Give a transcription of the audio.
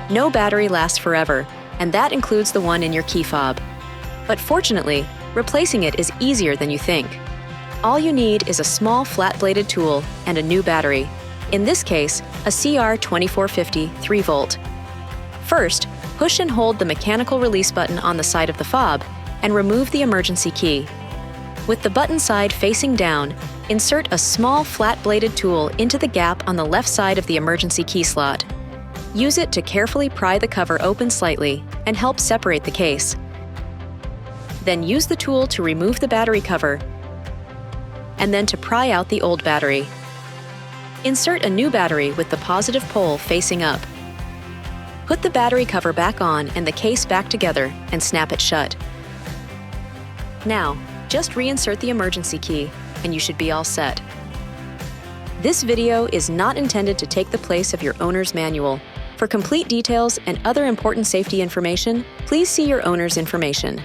No battery lasts forever, and that includes the one in your key fob. But fortunately, replacing it is easier than you think. All you need is a small flat-bladed tool and a new battery, in this case, a CR2450 3-volt. First, push and hold the mechanical release button on the side of the fob and remove the emergency key. With the button side facing down, insert a small flat-bladed tool into the gap on the left side of the emergency key slot. Use it to carefully pry the cover open slightly and help separate the case. Then use the tool to remove the battery cover and then to pry out the old battery. Insert a new battery with the positive pole facing up. Put the battery cover back on and the case back together and snap it shut. Now, just reinsert the emergency key and you should be all set. This video is not intended to take the place of your owner's manual. For complete details and other important safety information, please see your owner's information.